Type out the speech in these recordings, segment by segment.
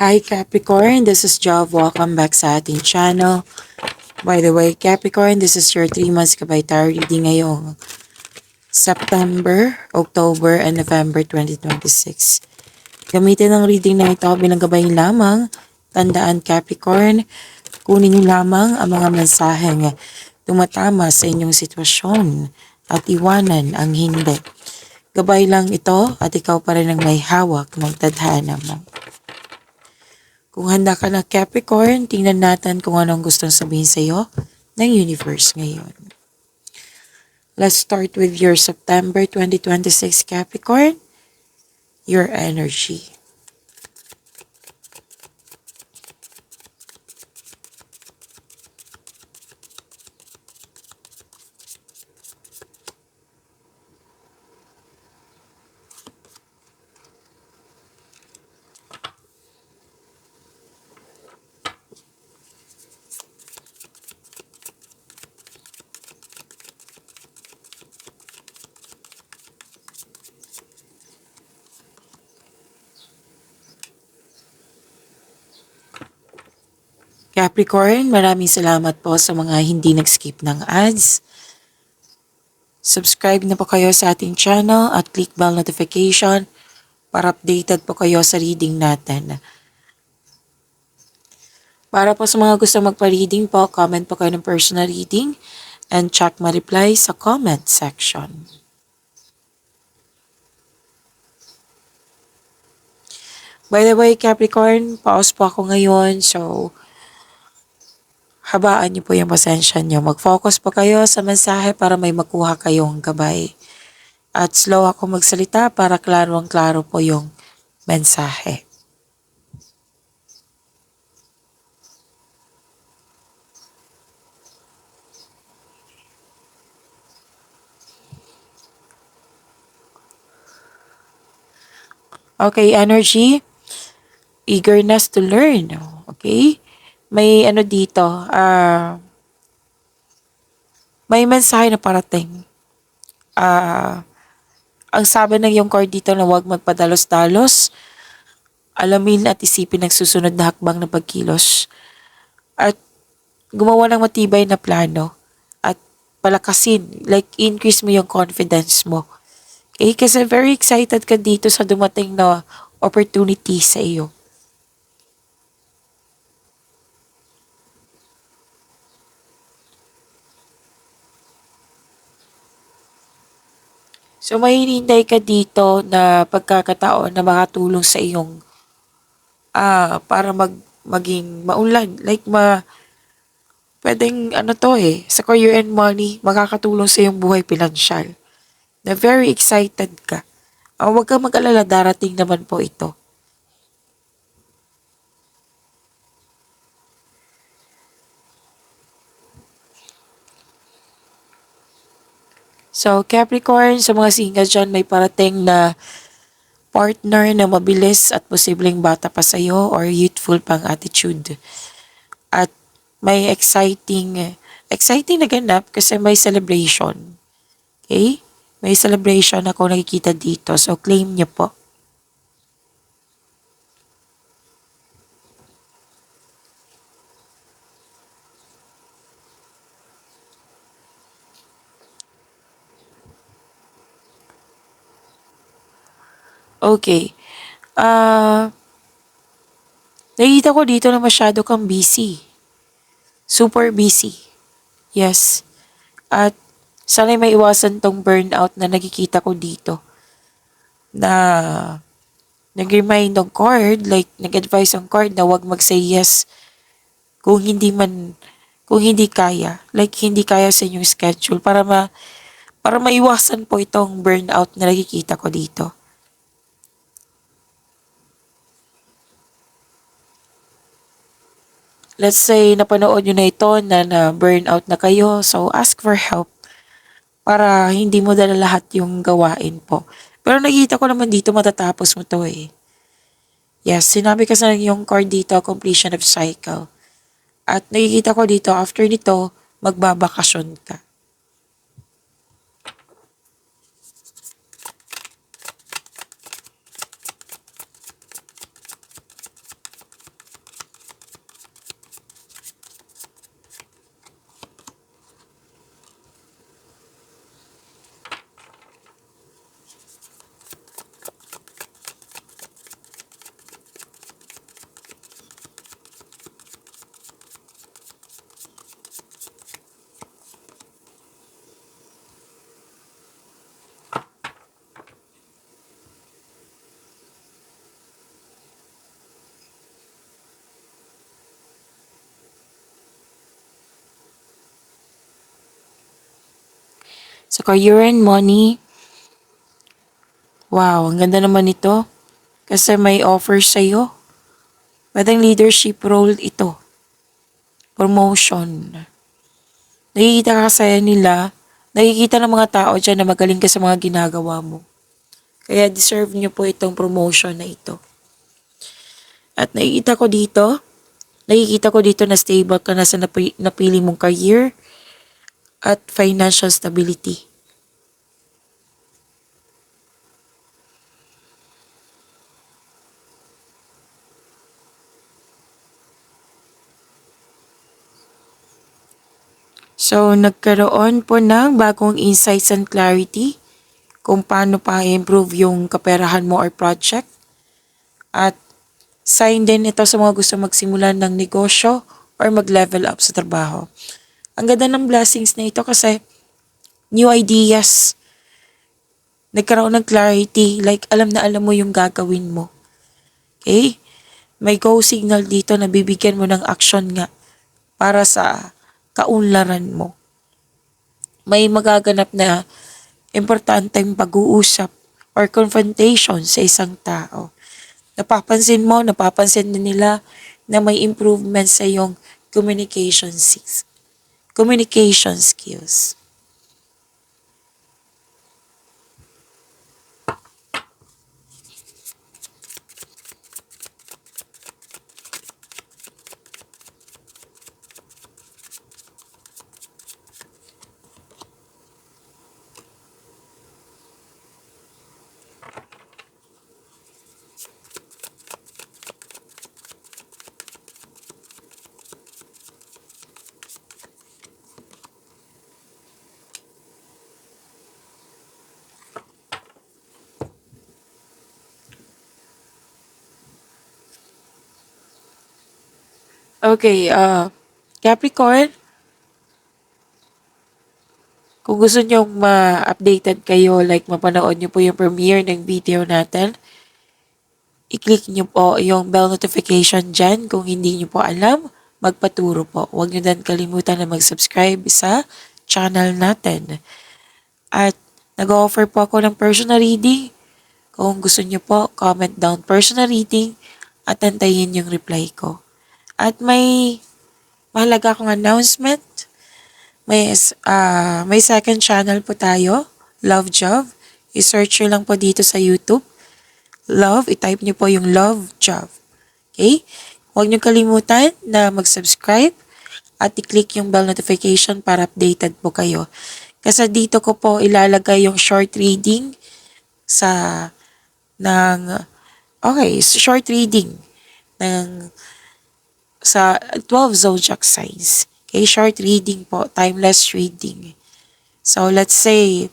Hi Capricorn, this is Jov. Welcome back sa ating channel. By the way, Capricorn, this is your 3 months kabay tarot reading ngayong September, October, and November 2026. Gamitin ang reading na ito bilang gabay lamang. Tandaan Capricorn, kunin niyo lamang ang mga mensaheng tumatama sa inyong sitwasyon at iwanan ang hindi. Gabay lang ito at ikaw pa rin ang may hawak ng tadhana mo. Kung handa ka na Capricorn, tingnan natin kung anong gustong sabihin sa iyo ng universe ngayon. Let's start with your September 2026 Capricorn, your energy. Capricorn, maraming salamat po sa mga hindi nag-skip ng ads. Subscribe na po kayo sa ating channel at click bell notification para updated po kayo sa reading natin. Para po sa mga gusto magpa-reading po, comment po kayo ng personal reading and check my reply sa comment section. By the way, Capricorn, pause po ako ngayon. So, habaan niyo po yung pasensya niyo. Mag-focus po kayo sa mensahe para may makuha kayong gabay. At slow ako magsalita para klaro po yung mensahe. Okay, energy. Eagerness to learn. Okay? May ano dito, may mensahe na parating. Ang sabi ng yung card dito na huwag magpadalos-dalos, alamin at isipin ang susunod na hakbang na pagkilos. At gumawa ng matibay na plano. At palakasin, like increase mo yung confidence mo. Okay? Kasi very excited ka dito sa dumating na opportunity sa iyo. So may hinihintay ka dito na pagkakataon na makatulong sa iyong para maging maunlad. Like pwedeng ano to sa career and money, makakatulong sa iyong buhay pinansyal. Na very excited ka. Huwag kang mag-alala, darating naman po ito. So Capricorn, sa mga single dyan, may parating na partner na mabilis at posibleng bata pa sa'yo or youthful pang attitude. At may exciting na ganap kasi may celebration. Okay? May celebration ako nakikita dito. So claim niyo po. Okay. Nakikita ko dito na masyado kang busy. Super busy. Yes. At sana'y may iwasan tong burnout na nakikita ko dito. Na nag-remind ng card, like nag-advise ang card na wag mag-say yes kung hindi kaya. Like hindi kaya sa inyong schedule para maiwasan po itong burnout na nakikita ko dito. Let's say napanood nyo na ito na burnout na kayo, so ask for help para hindi mo dala lahat yung gawain po. Pero nakita ko naman dito matatapos mo to Yes, sinabi kasi ng yung card dito, completion of cycle. At nakikita ko dito, after nito, magbabakasyon ka. Sa career and money, wow, ang ganda naman ito. Kasi may offer sa'yo. Pwedeng leadership role ito. Promotion. Nakikita ka kasi nila, nakikita ng mga tao dyan na magaling ka sa mga ginagawa mo. Kaya deserve niyo po itong promotion na ito. At nakikita ko dito na stable ka na sa napili mong career at financial stability. So, nagkaroon po ng bagong insights and clarity kung paano pa improve yung kaperahan mo or project. At sign din ito sa mga gusto magsimula ng negosyo or mag-level up sa trabaho. Ang ganda ng blessings na ito kasi new ideas, nagkaroon ng clarity, like alam na alam mo yung gagawin mo. Okay? May go signal dito na bibigyan mo ng action nga para sa kaunlaran mo. May magaganap na importanteng pag-uusap or confrontation sa isang tao. Napapansin din nila na may improvement sa iyong communication skills. Okay, Capricorn, kung gusto nyo ma-updated kayo, like mapanood nyo po yung premiere ng video natin, i-click nyo po yung bell notification dyan. Kung hindi nyo po alam, magpaturo po. Huwag nyo din kalimutan na mag-subscribe sa channel natin. At nag-offer po ako ng personal reading. Kung gusto nyo po, comment down personal reading at antayin yung reply ko. At may mahalaga akong announcement. May second channel po tayo, Love Job. I-search nyo lang po dito sa YouTube. Love, i-type nyo po yung Love Job. Okay? Huwag nyo kalimutan na mag-subscribe at i-click yung bell notification para updated po kayo. Kasi dito ko po ilalagay yung short reading sa ng short reading ng sa 12 zodiac signs. Okay, short reading po, timeless reading. So let's say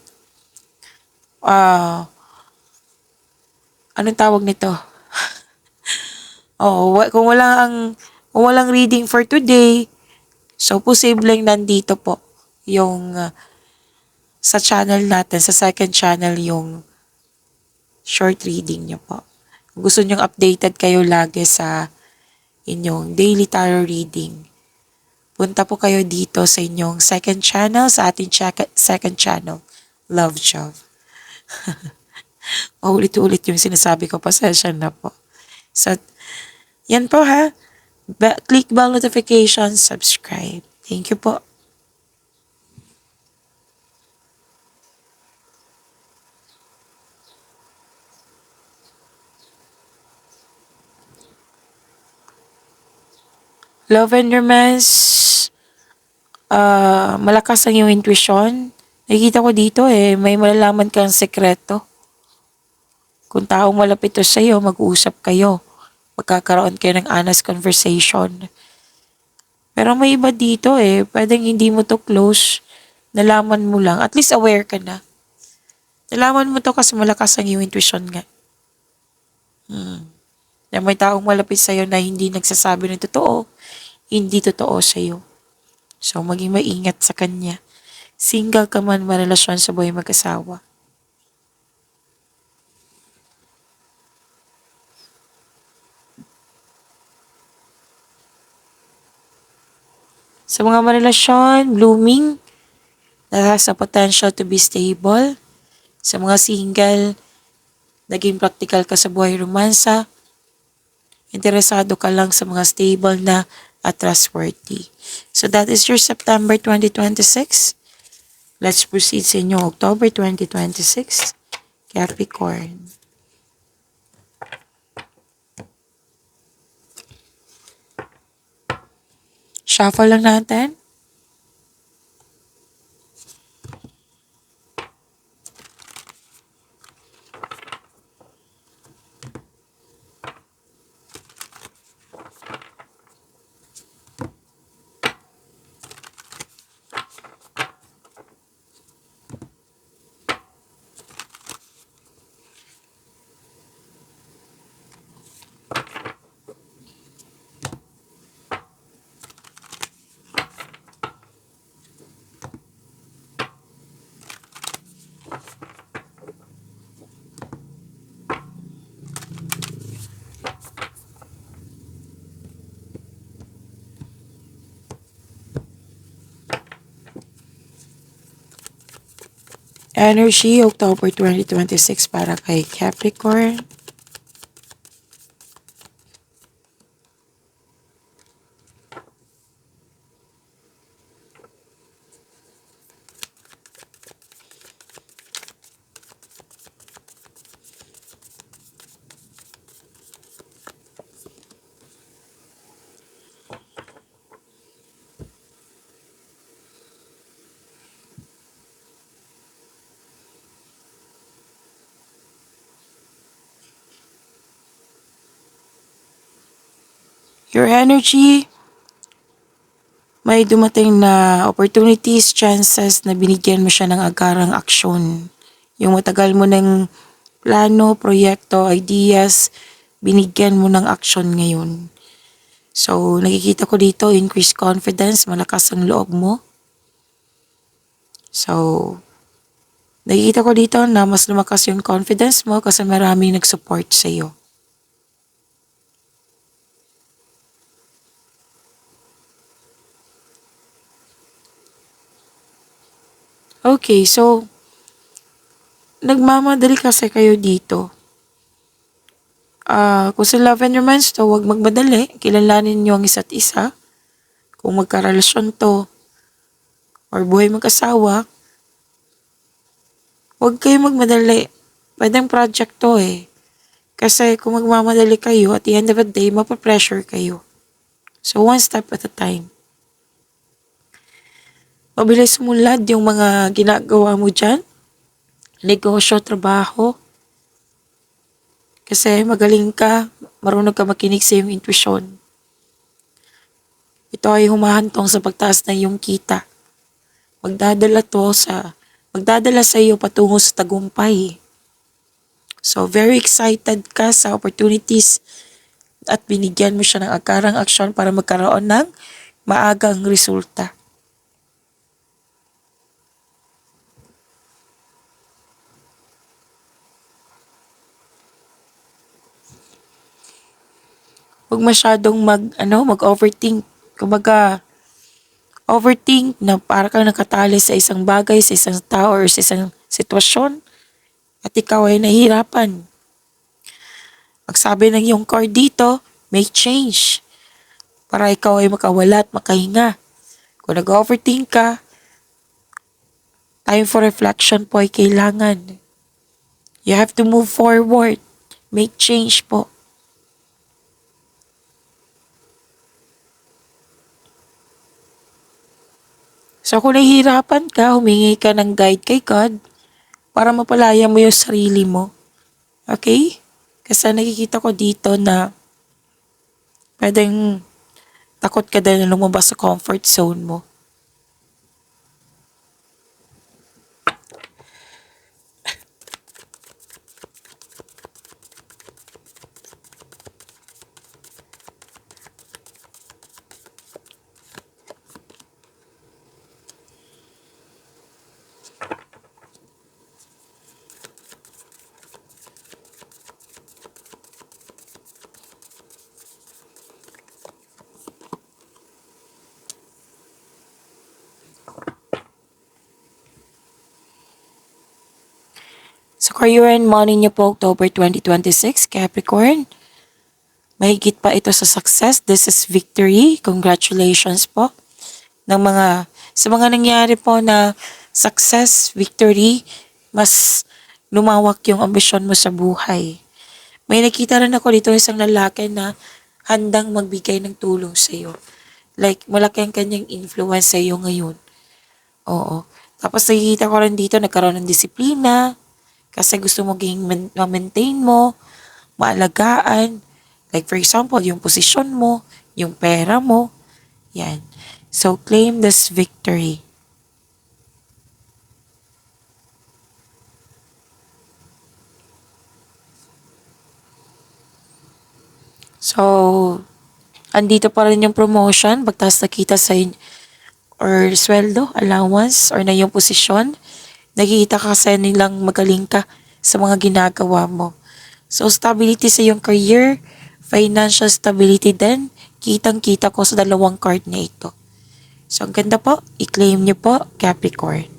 uh anong tawag nito? Kung walang reading for today, so posibleng nandito po yung sa channel natin, sa second channel yung short reading nyo po. Kung gusto nyong updated kayo lagi sa inyong daily tarot reading, punta po kayo dito sa inyong second channel, sa ating second channel, Love Job. Ulit-ulit yung sinasabi ko, pasensya na po. So, yan po ha. Click bell notification, subscribe. Thank you po. Love and romance, malakas ang iyong intuition. Nakikita ko dito may malalaman kang sekreto. Kung taong malapit to sa'yo, mag-uusap kayo. Magkakaroon kayo ng honest conversation. Pero may iba dito pwedeng hindi mo to close. Nalaman mo lang. At least aware ka na. Nalaman mo to kasi malakas ang iyong intuition nga. Na may taong malapit sa'yo na hindi nagsasabi ng totoo, hindi totoo sa'yo. So, maging maingat sa kanya. Single ka man, marelasyon sa buhay mag-asawa. Sa mga marelasyon, blooming, that has a potential to be stable. Sa mga single, naging practical ka sa buhay romansa, interesado ka lang sa mga stable na at trustworthy. So that is your September 2026. Let's proceed sa inyong October 2026, Capricorn. Shuffle lang natin. Energy, October 2026 para kay Capricorn. Your energy, may dumating na opportunities, chances na binigyan mo siya ng agarang aksyon. Yung matagal mo ng plano, proyekto, ideas, binigyan mo ng aksyon ngayon. So, nakikita ko dito, increased confidence, malakas ang loob mo. So, nakikita ko dito na mas lumakas yung confidence mo kasi maraming nag-support sa'yo. Okay, so, nagmamadali kasi kayo dito. Kung sa love and romance to, huwag magmadali. Kilalanin niyo ang isa't isa. Kung magkarelasyon to, or buhay mag-asawa, huwag kayo magmadali. Pwedeng project to eh. Kasi kung magmamadali kayo, at the end of the day, mapapressure kayo. So, one step at a time. Mabilis sumulad yung mga ginagawa mo dyan. Negosyo, trabaho. Kasi magaling ka, marunong ka makinig sa iyong intuition. Ito ay humahantong sa pagtaas ng iyong kita. Magdadala sa iyo patungo sa tagumpay. So, very excited ka sa opportunities at binigyan mo siya ng agarang aksyon para magkaroon ng maagang resulta. Huwag masyadong mag-overthink. Kumbaga, overthink na para kang nakatali sa isang bagay, sa isang tao, or sa isang sitwasyon at ikaw ay nahihirapan. Magsabi ng iyong card dito, make change para ikaw ay makawala at makahinga. Kung nag-overthink ka, time for reflection po ay kailangan. You have to move forward. Make change po. So kung nahihirapan ka, humingi ka ng guide kay God para mapalaya mo yung sarili mo. Okay? Kasi nakikita ko dito na pwedeng takot ka din na lumabas sa comfort zone mo. Career and money niyo po October 2026, Capricorn. Mahigit pa ito sa success. This is victory. Congratulations po. Sa mga nangyari po na success, victory, mas lumawak yung ambisyon mo sa buhay. May nakita rin ako dito isang lalaki na handang magbigay ng tulong sa iyo. Like, malaki ang kanyang influence sa iyo ngayon. Oo. Tapos nakikita ko rin dito, nagkaroon ng disiplina, kasi gusto mo ma-maintain mo, maalagaan. Like for example, yung posisyon mo, yung pera mo. Yan. So, claim this victory. So, andito pa rin yung promotion, pagtas nakita sa or sweldo, allowance, or na yung posisyon, nakikita ka kasi nilang magaling ka sa mga ginagawa mo. So, stability sa iyong career, financial stability din, kitang-kita ko sa dalawang card na ito. So, ang ganda po, i-claim niyo po, Capricorn.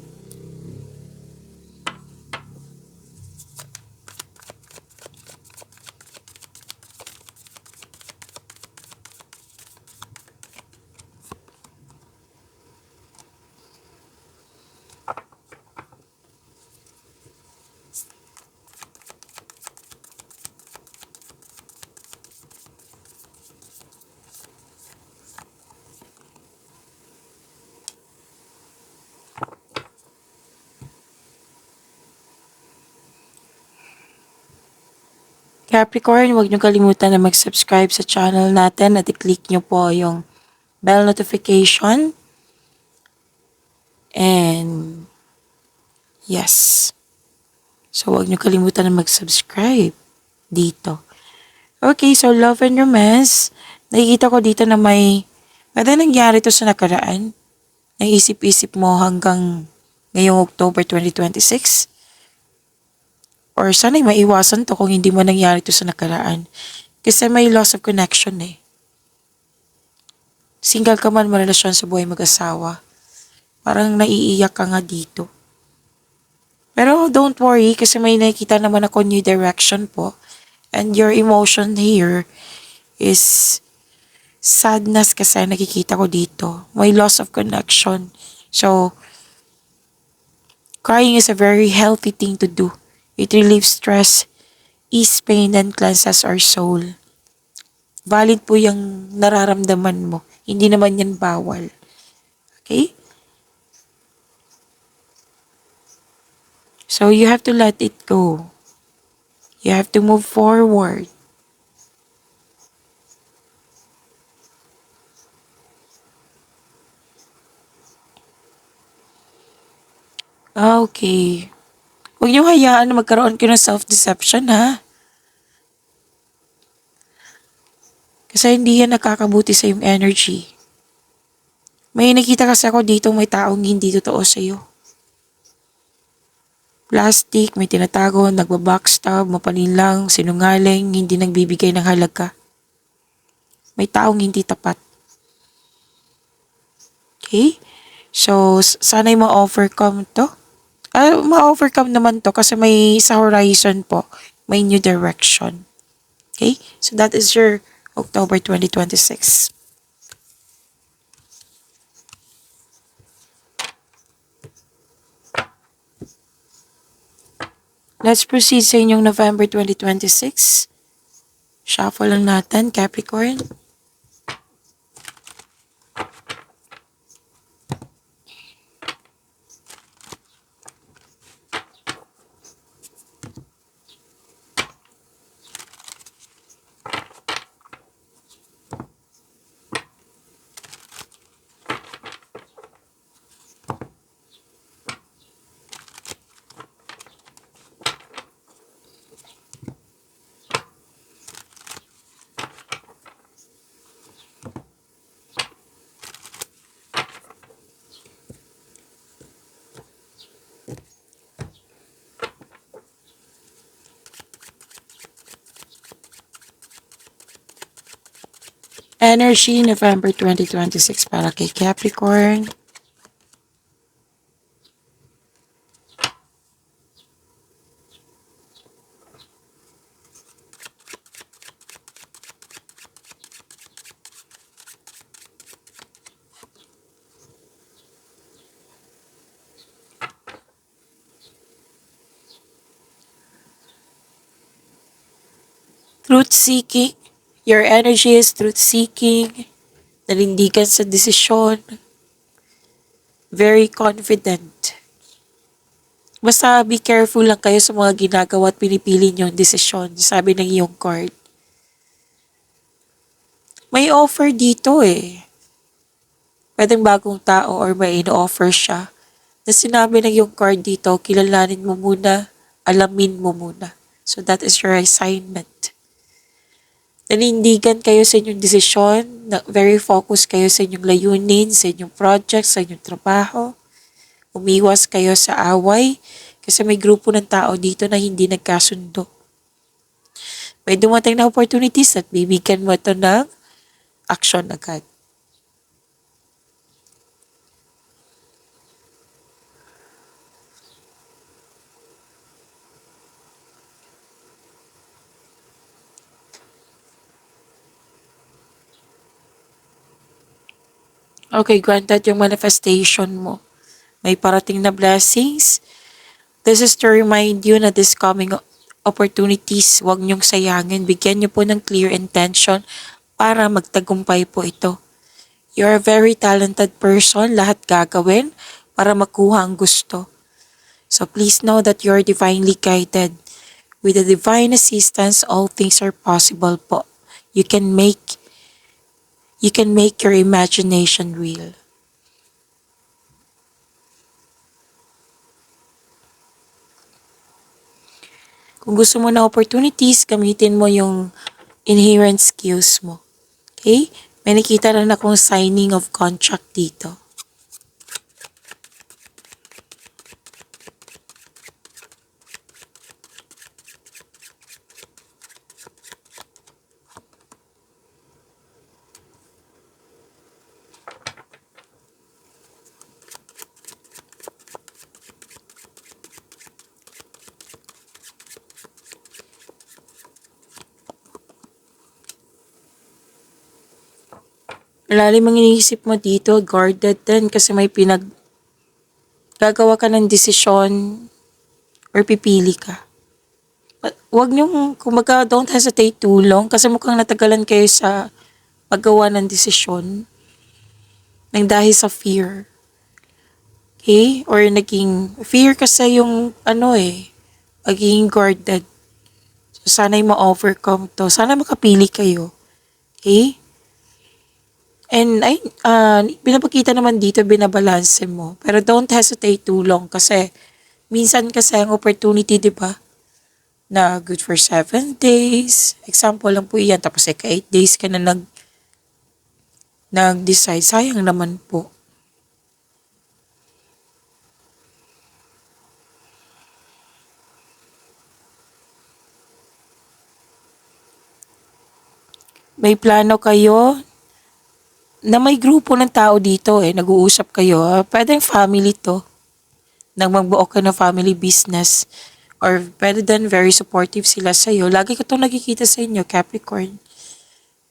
Capricorn, huwag niyo kalimutan na mag-subscribe sa channel natin at i-click niyo po yung bell notification. And yes. So, huwag niyo kalimutan na mag-subscribe dito. Okay, so love and romance. Nakikita ko dito na may nangyari to sa nakaraan. Naisip-isip mo hanggang ngayong October 2026. Or sana'y maiwasan to kung hindi mo nangyari to sa nakaraan. Kasi may loss of connection eh. Single ka man, marelasyon sa buhay mag-asawa. Parang naiiyak ka nga dito. Pero don't worry kasi may nakikita naman ako new direction po. And your emotion here is sadness kasi nakikita ko dito. May loss of connection. So, crying is a very healthy thing to do. It relieves stress, ease pain, and cleanses our soul. Valid po yung nararamdaman mo. Hindi naman yan bawal. Okay? So, you have to let it go. You have to move forward. Okay. Huwag niyong hayaan na magkaroon kayo ng self-deception, ha? Kasi hindi yan nakakabuti sa yung energy. May nakita kasi ako dito may taong hindi totoo sa'yo. Plastic, may tinatago, nagbabackstab, mapaninlang, sinungaling, hindi nagbibigay ng halaga. May taong hindi tapat. Okay? So, sana'y ma-overcome to. Ma-overcome naman to kasi may sa horizon po, may new direction. Okay? So, that is your October 2026. Let's proceed sa inyong November 2026. Shuffle lang natin, Capricorn. Energy November 2026 para kay Capricorn. Truth seeking. Your energy is truth seeking. Nanindigan sa desisyon. Very confident. Basta be careful lang kayo sa mga ginagawa at pinipili niyong desisyon. Sabi ng iyong card. May offer dito eh. Pwedeng bagong tao or may in-offer siya. Na sinabi ng iyong card dito, kilalanin mo muna, alamin mo muna. So that is your assignment. Nanindigan kayo sa inyong desisyon, na very focused kayo sa inyong layunin, sa inyong project, sa inyong trabaho. Umiwas kayo sa away kasi may grupo ng tao dito na hindi nagkasundo. May dumating na opportunities at bibigyan mo ito ng action agad. Okay, granted yung manifestation mo. May parating na blessings. This is to remind you na this coming opportunities, huwag niyong sayangin. Bigyan niyo po ng clear intention para magtagumpay po ito. You're a very talented person. Lahat gagawin para makuha ang gusto. So please know that you're divinely guided. With the divine assistance, all things are possible po. You can make your imagination real. Kung gusto mo ng opportunities, gamitin mo yung inherent skills mo. Okay? May nakita rin akong signing of contract dito. Malalim ang iniisip mo dito, guarded din kasi may gagawa ka ng desisyon or pipili ka. Huwag niyong, kumbaga, don't hesitate too long kasi mukhang natagalan kayo sa paggawa ng desisyon nang dahil sa fear. Okay? Or naging, fear kasi yung, pagiging guarded. So, sana'y ma-overcome to. Sana makapili kayo. Okay? And pinapakita naman dito, binabalanse mo. Pero don't hesitate too long kasi minsan kasi ang opportunity, di ba, na good for 7 days. Example lang po iyan. Tapos 8 days ka na nag-decide. Sayang naman po. May plano kayo na may grupo ng tao dito nag-uusap kayo. Pwedeng family to. Nang magbuo ka ng family business. Or pwede din very supportive sila sa'yo. Lagi ko itong nakikita sa inyo, Capricorn.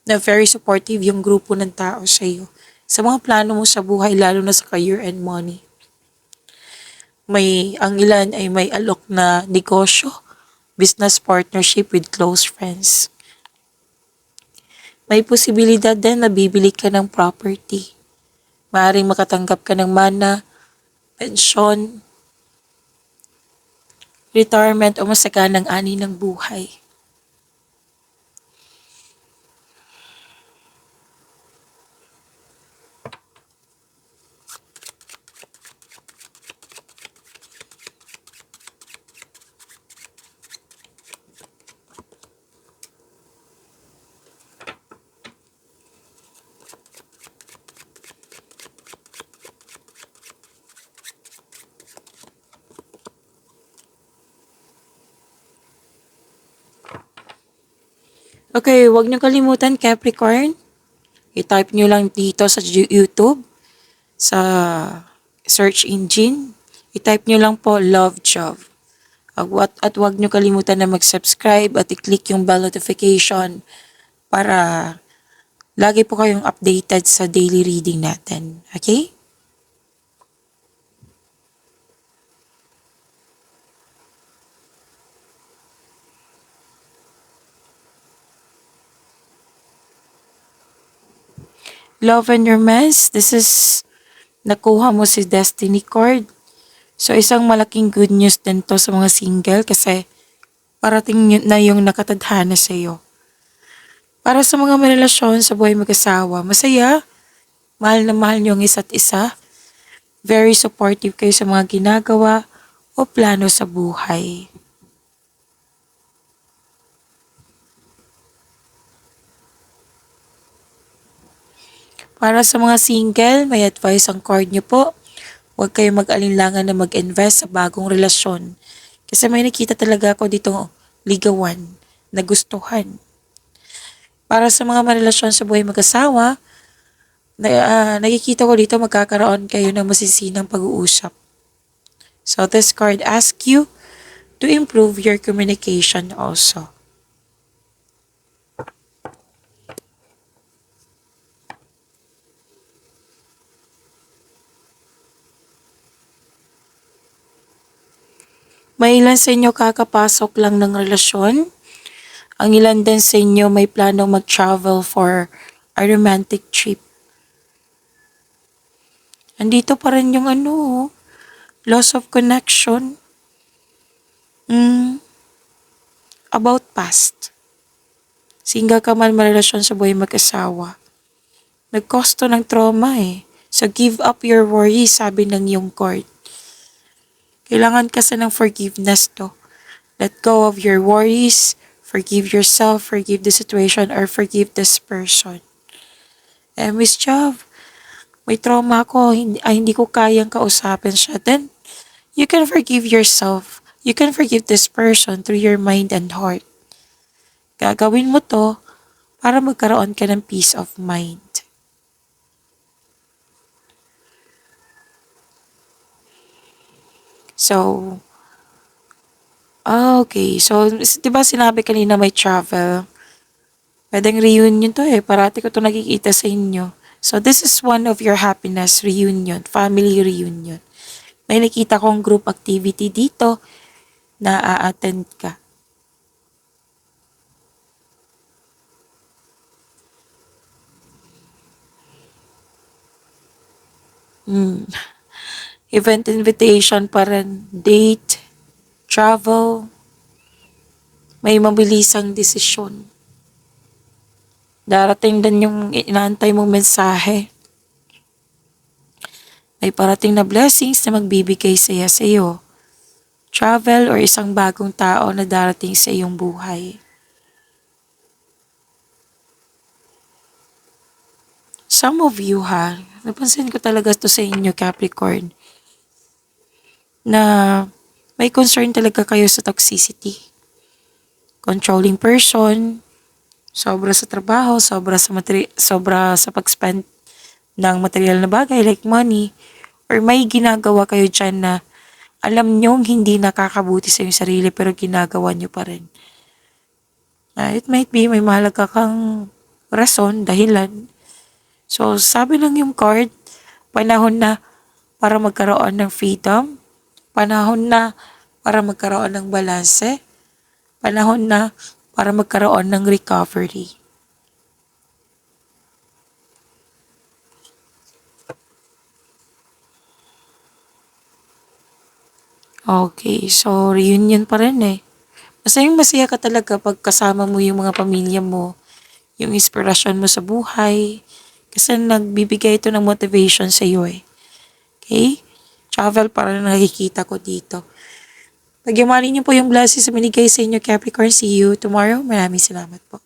Na very supportive yung grupo ng tao sa'yo. Sa mga plano mo sa buhay, lalo na sa career and money. Ang ilan ay may alok na negosyo, business partnership with close friends. May posibilidad din na bibili ka ng property. Maaaring makatanggap ka ng mana, pensyon, retirement o masaganang ani ng buhay. Okay, huwag niyo kalimutan, Capricorn. I-type niyo lang dito sa YouTube, sa search engine. I-type niyo lang po Love Job. At huwag niyo kalimutan na mag-subscribe at i-click yung bell notification para lagi po kayong updated sa daily reading natin. Okay? Love and romance, this is nakuha mo si Destiny card. So isang malaking good news din to sa mga single kasi parating na yung nakatadhana sa iyo. Para sa mga may relasyon sa buhay mag-asawa, masaya, mahal na mahal niyo ang isa't isa, very supportive kayo sa mga ginagawa o plano sa buhay. Para sa mga single, may advice ang card niyo po. Huwag kayong mag-alinlangan na mag-invest sa bagong relasyon. Kasi may nakita talaga ako dito ligawan, nagustuhan. Para sa mga marelasyon sa buhay mag-asawa, nakikita ko dito magkakaroon kayo ng masisinang pag-uusap. So this card asks you to improve your communication also. May ilan sa inyo kakapasok lang ng relasyon. Ang ilan din sa inyo may planong mag-travel for a romantic trip. Andito pa rin yung loss of connection. About past. Single ka man marelasyon sa buhay mag-asawa. Nagkosto ng trauma eh. So give up your worries, sabi ng iyong card. Kailangan kasi ng forgiveness to. Let go of your worries, forgive yourself, forgive the situation, or forgive this person. Miss Jav, may trauma ako, hindi ko kayang kausapin siya. Then, you can forgive yourself. You can forgive this person through your mind and heart. Gagawin mo to para magkaroon ka ng peace of mind. So, okay. So, di ba sinabi kanina may travel? Pwedeng reunion to eh. Parati ko to nakikita sa inyo. So, this is one of your happiness reunion, family reunion. May nakita kong group activity dito na a-attend ka. Event invitation pa rin, date, travel, may mabilisang desisyon. Darating din yung inaantay mong mensahe. May parating na blessings na magbibigay saya sa iyo. Travel or isang bagong tao na darating sa iyong buhay. Some of you napansin ko talaga to sa inyo Capricorn, na may concern talaga kayo sa toxicity. Controlling person, sobra sa trabaho, sobra sa pag-spend ng material na bagay like money, or may ginagawa kayo dyan na alam nyong hindi nakakabuti sa inyong sarili pero ginagawa nyo pa rin. It might be may mahalaga kang rason, dahilan. So, sabi lang yung card, panahon na para magkaroon ng freedom, panahon na para magkaroon ng balanse, panahon na para magkaroon ng recovery. Okay, so reunion pa rin eh. Masaya ka talaga pag kasama mo yung mga pamilya mo, yung inspirasyon mo sa buhay, kasi nagbibigay ito ng motivation sa iyo eh. Okay? Travel para nakikita ko dito. Pagyamanin niyo po yung blessings sa binigay sa inyo, Capricorn. See you tomorrow. Maraming salamat po.